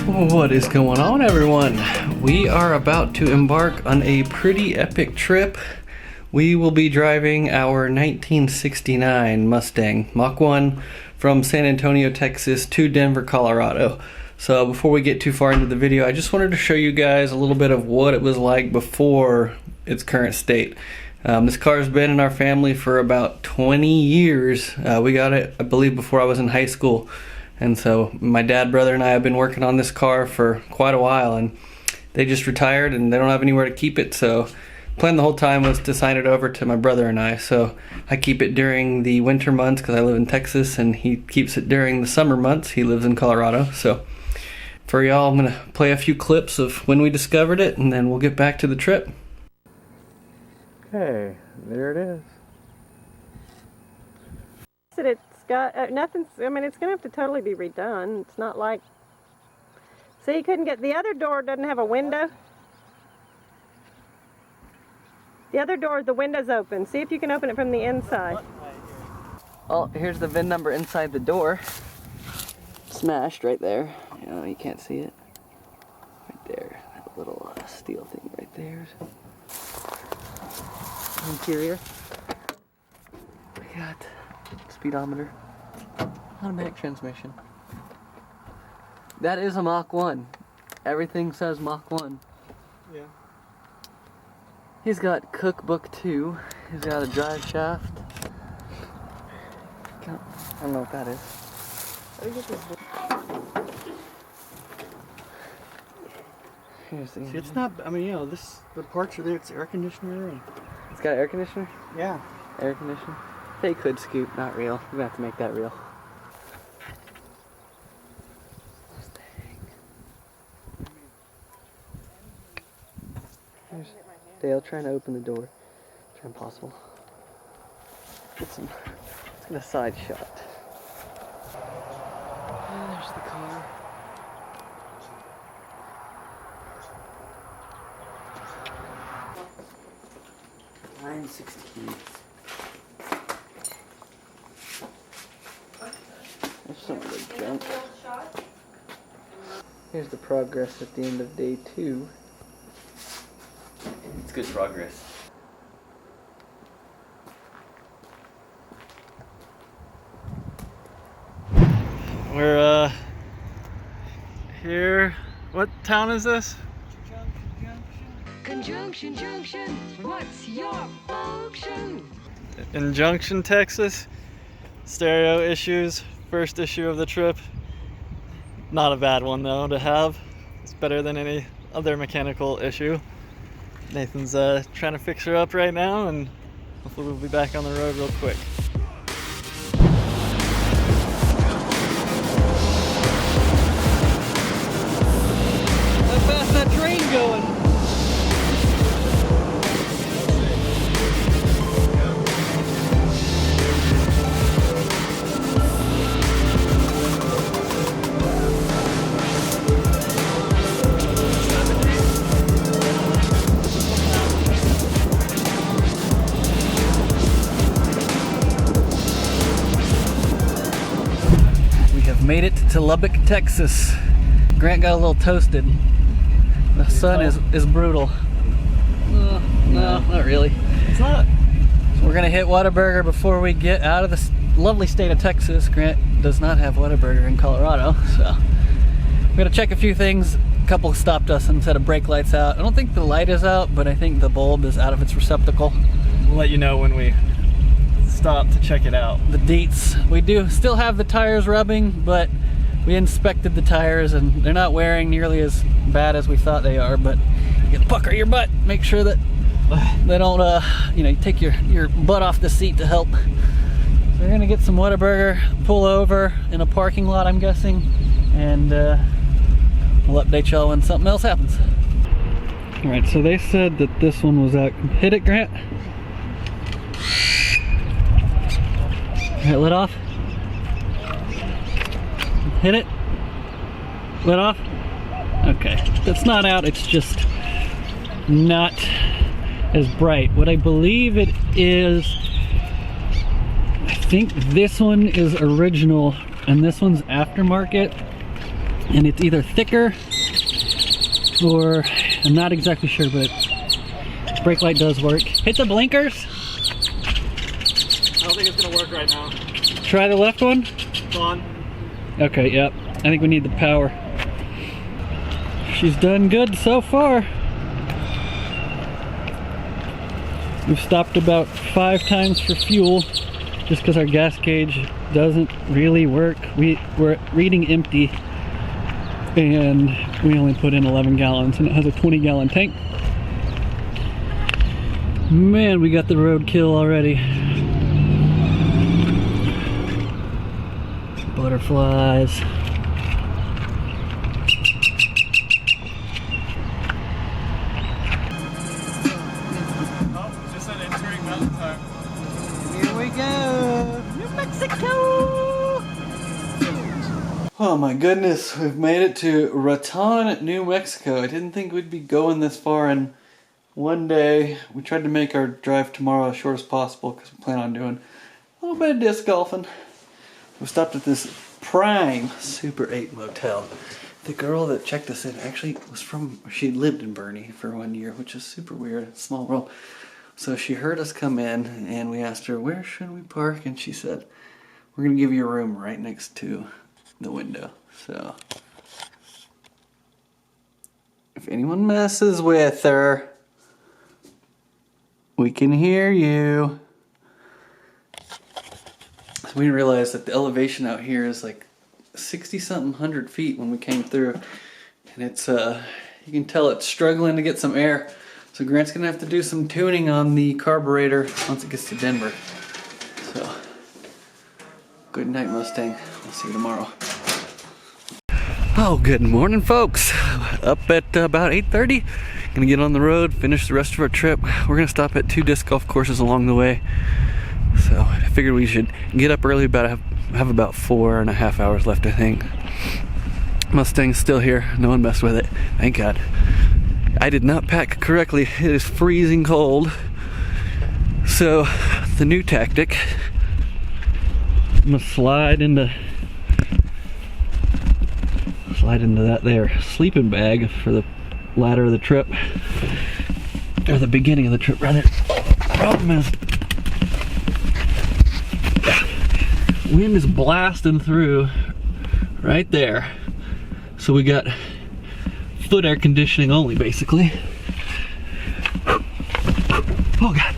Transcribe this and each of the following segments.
What is going on, everyone? We are about to embark on a pretty epic trip. We will be driving our 1969 Mustang Mach 1 from San Antonio, Texas to Denver, Colorado. So before we get too far into the video, I just wanted to show you guys a little bit of what it was like before its current state. This car has been in our family for about 20 years. We got it, I believe, before I was in high school. And so my dad, brother, and I have been working on this car for quite a while, and they just retired and they don't have anywhere to keep it. So the plan the whole time was to sign it over to my brother and I. So I keep it during the winter months because I live in Texas, and he keeps it during the summer months. He lives in Colorado. So for y'all, I'm gonna play a few clips of when we discovered it, and then we'll get back to the trip. Okay, there it is. It's got nothing's. I mean, it's gonna have to totally be redone. It's not like. See, you couldn't get the other door. Doesn't have a window. The other door, the window's open. See if you can open it from the inside. Oh, here's the VIN number inside the door. Smashed right there. You know, you can't see it. Right there, that little steel thing right there. Interior. We got speedometer. Automatic transmission. That is a Mach 1. Everything says Mach 1. Yeah. He's got cookbook 2. He's got a drive shaft. I don't know what that is. Here's the See, it's not, I mean, you know, the parts are there, it's air conditioner. And, It's got air conditioner? yeah. Air conditioner. They could scoop, not real. We're gonna have to make that real. There's Dale trying to open the door. Try impossible. Let's get a side shot. And there's the car. There's some of the junk. Here's the progress at the end of day 2. It's good progress. We're, here. What town is this? Conjunction Junction, what's your function? In Junction, Texas. Stereo issues, first issue of the trip. Not a bad one though to have. It's better than any other mechanical issue. Nathan's trying to fix her up right now, and hopefully we'll be back on the road real quick. How fast that train going? Made it to Lubbock, Texas. Grant got a little toasted. The sun is brutal. No, not really. It's not. So we're gonna hit Whataburger before we get out of this lovely state of Texas. Grant does not have Whataburger in Colorado, so we're gonna check a few things. A couple stopped us and said a brake light's out. I don't think the light is out, but I think the bulb is out of its receptacle. We'll let you know when we stop to check it out. The deets. We do still have the tires rubbing, but we inspected the tires and they're not wearing nearly as bad as we thought they are, but you gotta pucker your butt, make sure that they don't, you know, you take your butt off the seat to help. So we're gonna get some Whataburger, pull over in a parking lot, I'm guessing, and we'll update y'all when something else happens. All right, so they said that this one was out. Hit it, Grant. All right, let off. Hit it. Let off. Okay, it's not out, it's just not as bright. What I believe it is, I think this one is original and this one's aftermarket. and it's either thicker or I'm not exactly sure, but brake light does work. Hit the blinkers. I don't think it's gonna work right now. Try the left one. It's on. Okay, yep. I think we need the power. She's done good so far. We've stopped about 5 times for fuel just because our gas gauge doesn't really work. We're reading empty and we only put in 11 gallons and it has a 20-gallon tank. Man, we got the roadkill already. Butterflies. Oh, just said entering mountain time. Here we go! New Mexico! Oh my goodness, we've made it to Raton, New Mexico. I didn't think we'd be going this far in one day. We tried to make our drive tomorrow as short as possible because we plan on doing a little bit of disc golfing. We stopped at this prime Super 8 motel. The girl that checked us in actually was she lived in Boerne for 1 year, which is super weird, small world. So she heard us come in and we asked her, where should we park? And she said, we're gonna give you a room right next to the window. So if anyone messes with her, we can hear you. So we didn't realize that the elevation out here is like 60-something hundred feet when we came through. And it's, you can tell it's struggling to get some air. So Grant's gonna have to do some tuning on the carburetor once it gets to Denver. So, good night, Mustang. I'll see you tomorrow. Oh, good morning, folks. Up at about 8:30. Gonna get on the road, finish the rest of our trip. We're gonna stop at 2 disc golf courses along the way. So I figured we should get up early. Have about 4.5 hours left, I think. Mustang's still here. No one messed with it. Thank God. I did not pack correctly. It is freezing cold. So the new tactic, I'm gonna slide into that there sleeping bag for the latter of the trip, or the beginning of the trip rather. Problem is, wind is blasting through right there, so we got foot air conditioning only, basically. Oh God.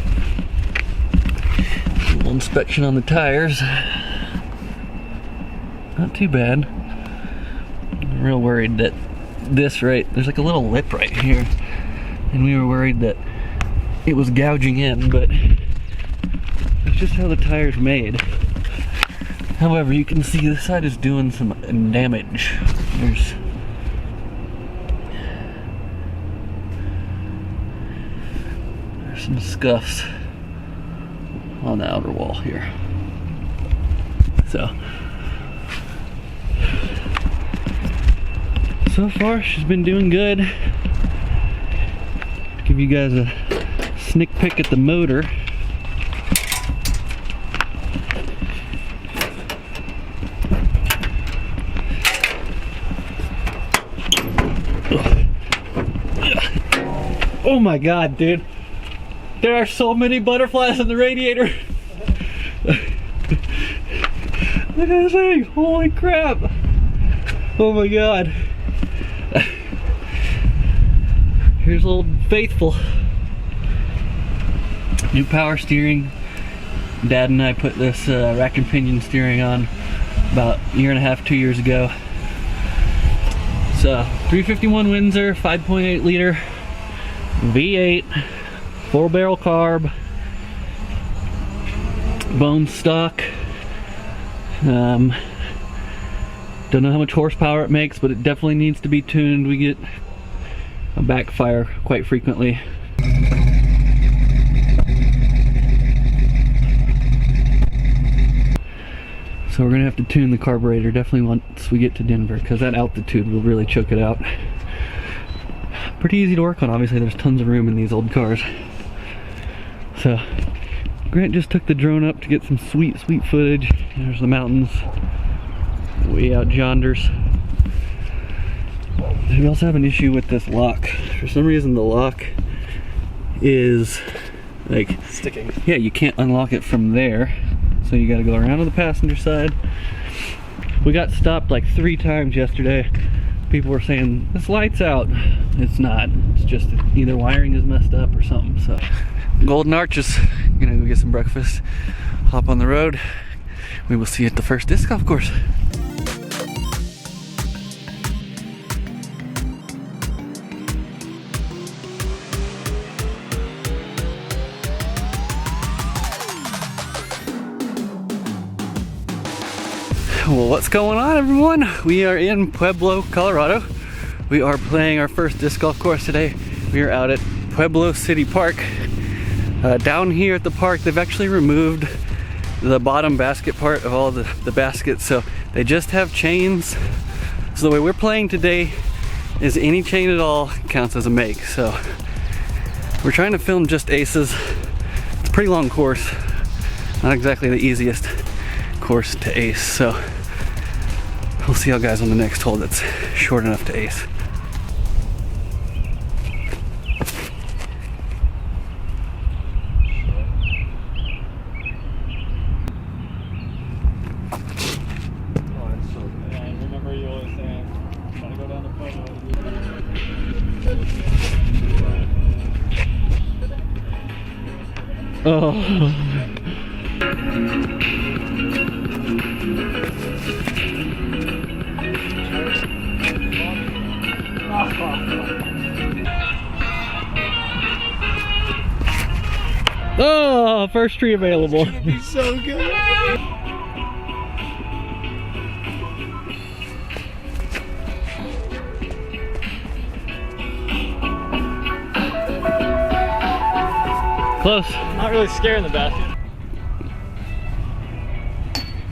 A little inspection on the tires. Not too bad. I'm real worried that there's like a little lip right here, and we were worried that it was gouging in, but it's just how the tire's made. However, you can see this side is doing some damage. There's some scuffs on the outer wall here. So far she's been doing good. Give you guys a sneak peek at the motor. Oh my God, dude. There are so many butterflies in the radiator. Look at this thing. Holy crap. Oh my God. Here's old Faithful. New power steering. Dad and I put this rack and pinion steering on about 1.5 to 2 years ago. So 351 Windsor, 5.8 liter V8, 4-barrel carb, bone stock. Don't know how much horsepower it makes, but it definitely needs to be tuned. We get a backfire quite frequently. So we're gonna have to tune the carburetor definitely once we get to Denver, because that altitude will really choke it out. Pretty easy to work on, obviously. There's tons of room in these old cars. So Grant just took the drone up to get some sweet footage. There's the mountains way out yonders. We also have an issue with this lock. For some reason the lock is like Sticking. yeah, you can't unlock it from there, so you got to go around to the passenger side. We got stopped like 3 times yesterday. People were saying this light's out. It's not. It's just either wiring is messed up or something. So Golden Arches, gonna go get some breakfast, hop on the road. We will see you at the first disc golf course. Well, what's going on, everyone? We are in Pueblo, Colorado. We are playing our first disc golf course today. We are out at Pueblo City Park. Down here at the park, they've actually removed the bottom basket part of all the baskets, so they just have chains. So the way we're playing today is any chain at all counts as a make. So we're trying to film just aces. It's a pretty long course, not exactly the easiest course to ace, so we'll see how guys on the next hole that's short enough to ace. Remember you always saying, gotta go down the Oh. Oh, first tree available. It's gonna be so good. Close. Not really scaring the basket.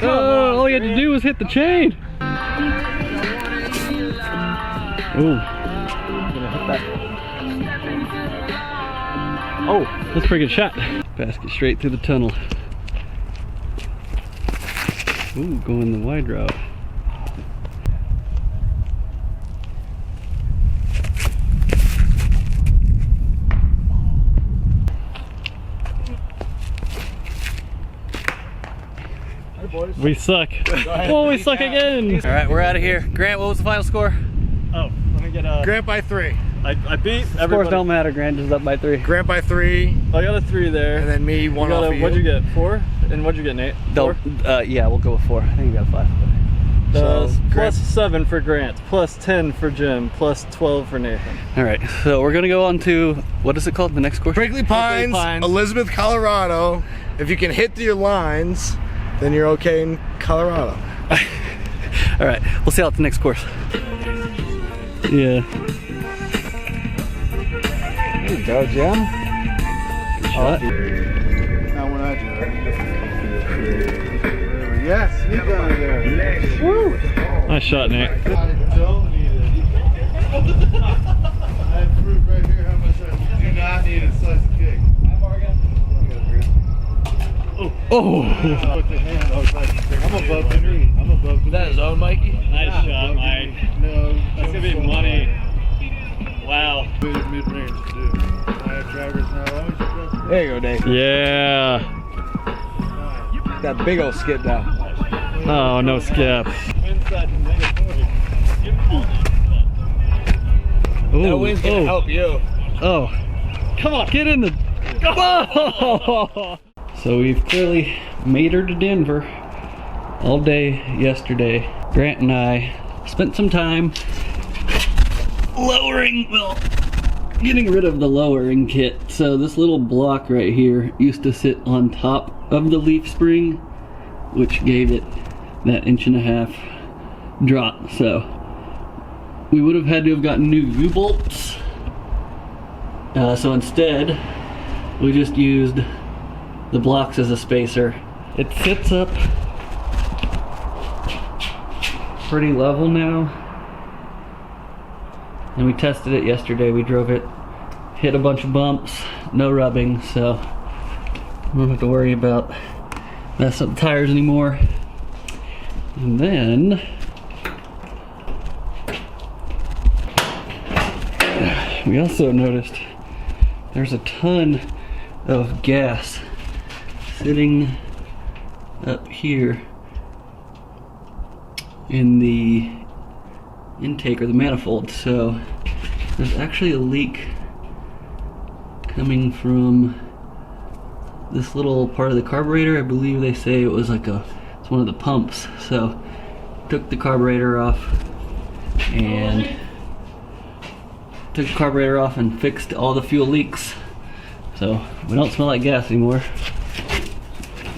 Oh, all you had to do was hit the chain. Ooh. Gonna hit that. Oh, that's a pretty good shot. Basket straight through the tunnel. Ooh, going the wide route. We suck. Oh, we suck again. All right, we're out of here. Grant, what was the final score? Oh, let me get Grant by 3. I beat Scores everybody. don't matter. Grant is up by 3. Grant by 3, I got a 3 there. and then me one off of you. What'd you get? 4? And what'd you get, Nate? 4? Yeah, we'll go with 4. I think you got 5. So So, plus 7 for Grant, plus 10 for Jim, plus 12 for Nathan. All right, so we're gonna go on to, what is it called, the next course? Brinkley Pines, Pines. Elizabeth, Colorado. If you can hit your lines, then you're okay in Colorado. All right, we'll see you at the next course. Yeah. There you go, Jim. Good shot. Now when I do it. Yes, you got it there. Woo! Nice shot, Nate. I don't need it. I have proof right here how much I do not need a slice of cake. Oh! With the hand, I was like, I'm above the knee. I'm above the knee. That is on, Mikey. Nice shot, Mike. No. That's gonna be money. Wow. Mid-range to do. I have drivers now. There you go, Dave. Yeah. That big old skip down. Oh, no skip. Ooh, That wind's gonna help you. Oh, come on, get in the. Oh! So we've clearly made her to Denver all day yesterday. Grant and I spent some time getting rid of the lowering kit. So this little block right here used to sit on top of the leaf spring, which gave it that 1.5 inch drop. So we would have had to have gotten new U-bolts. So instead, we just used the blocks as a spacer. It sits up pretty level now. And we tested it yesterday. We drove it, hit a bunch of bumps, no rubbing, so I don't have to worry about messing up the tires anymore. And then we also noticed there's a ton of gas sitting up here in the intake or the manifold. So there's actually a leak coming from this little part of the carburetor. I believe they say it was like it's one of the pumps. So took the carburetor off and fixed all the fuel leaks. So we don't smell like gas anymore.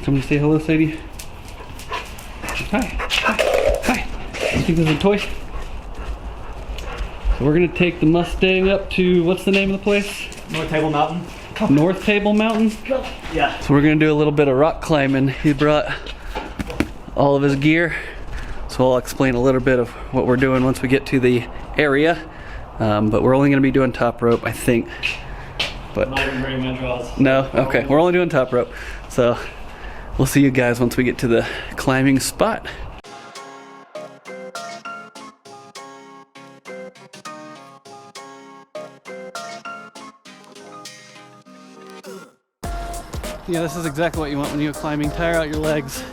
Somebody say hello, Sadie. Hi. Hi. You think this is a toy? So we're gonna take the Mustang up to, what's the name of the place? North Table Mountain. North Table Mountain? Yeah. So we're gonna do a little bit of rock climbing. He brought all of his gear. So I'll explain a little bit of what we're doing once we get to the area. But we're only gonna be doing top rope, I think. But Not even bringing my draws. no? Okay, we're only doing top rope. So we'll see you guys once we get to the climbing spot. Yeah, this is exactly what you want when you go climbing. Tire out your legs.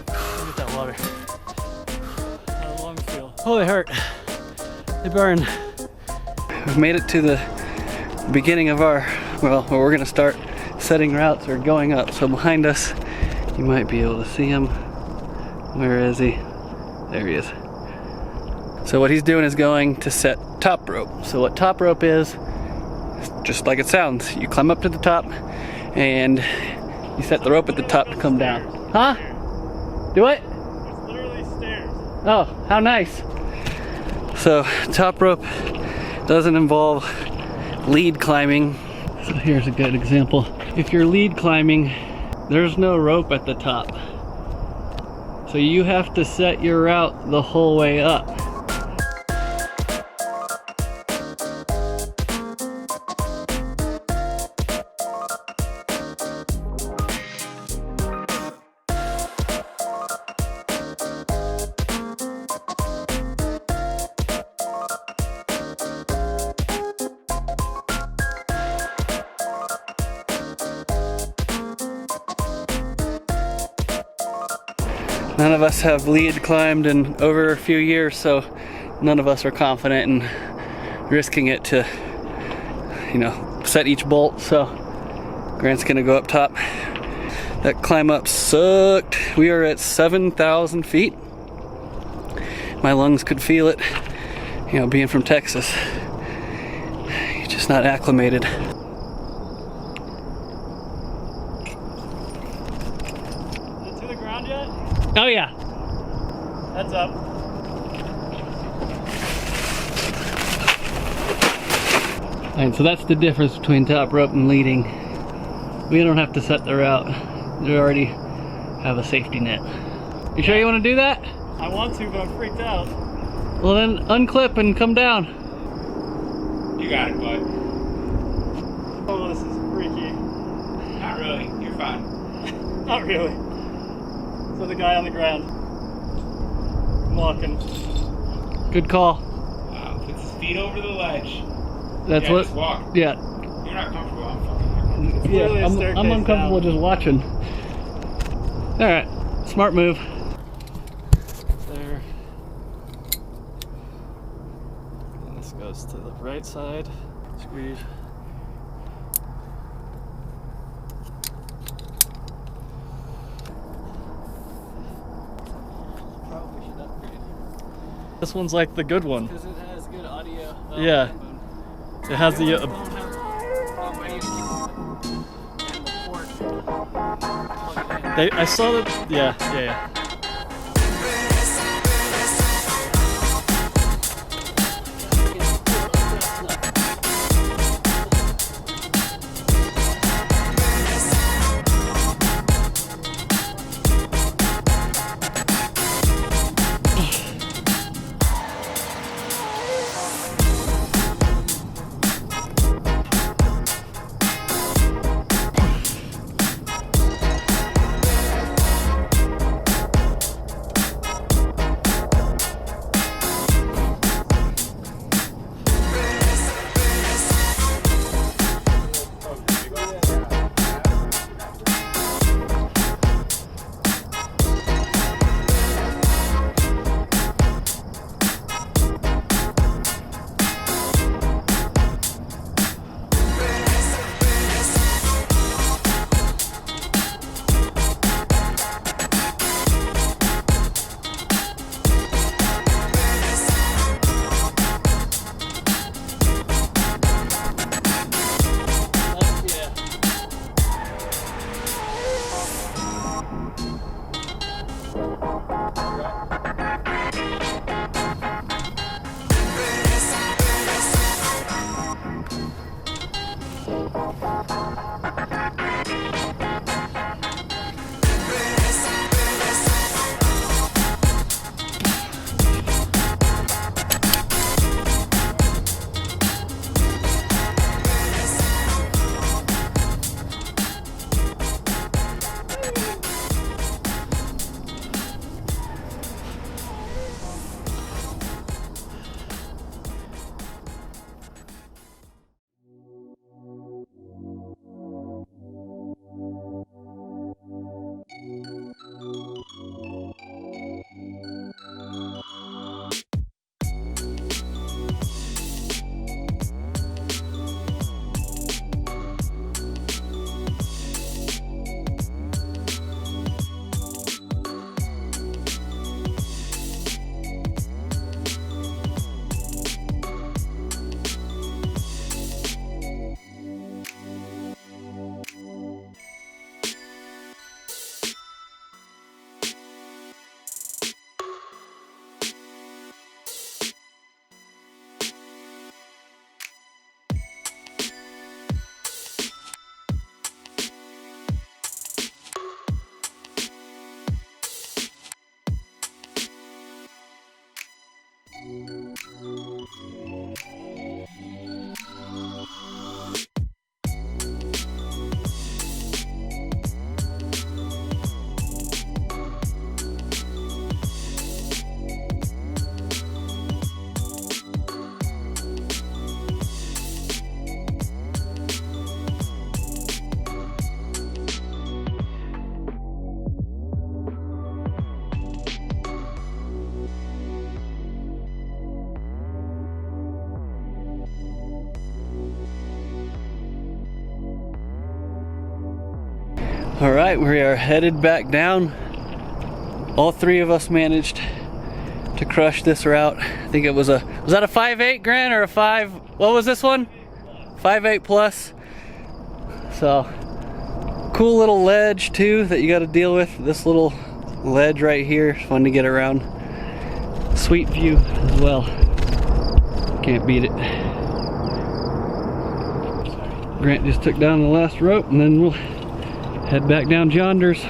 Get that water. How the lungs feel? Oh, they hurt. They burn. We've made it to the beginning of our, well, where we're gonna start setting routes or going up. So behind us, you might be able to see him. Where is he? There he is. So what he's doing is going to set top rope. So what top rope is just like it sounds. You climb up to the top and you set the rope at the top to come down. Huh? Do it? It's literally stairs. Oh, how nice. So top rope doesn't involve lead climbing. So here's a good example. If you're lead climbing, there's no rope at the top. So you have to set your route the whole way up. None of us have lead climbed in over a few years, so none of us are confident in risking it to, you know, set each bolt. So Grant's gonna go up top. That climb up sucked. We are at 7,000 feet. My lungs could feel it, you know, being from Texas. You're just not acclimated. Is it to the ground yet? Oh yeah. Heads up. Alright, so that's the difference between top rope and leading. We don't have to set the route. We already have a safety net. You sure you want to do that? I want to, but I'm freaked out. Well then, unclip and come down. You got it, bud. Oh, this is freaky. Not really. You're fine. Not really. So the guy on the ground. I'm walking. Good call. Puts his feet over the ledge. That's Yeah, what. just walk. Yeah. You're not comfortable. I'm fucking It's Yeah. literally a I'm staircase uncomfortable down. just watching. All right. Smart move. There. And this goes to the right side. Squeeze. Probably should upgrade. This one's like the good one. Because it has good audio. Yeah. It has the I saw that. Yeah. All right, we are headed back down. All three of us managed to crush this route. I think it was that a 5.8 Grant or a 5? What was this one? 5.8 plus. So cool little ledge too that you got to deal with. This little ledge right here, fun to get around. Sweet view as well. Can't beat it. Grant just took down the last rope and then we'll head back down Jonders.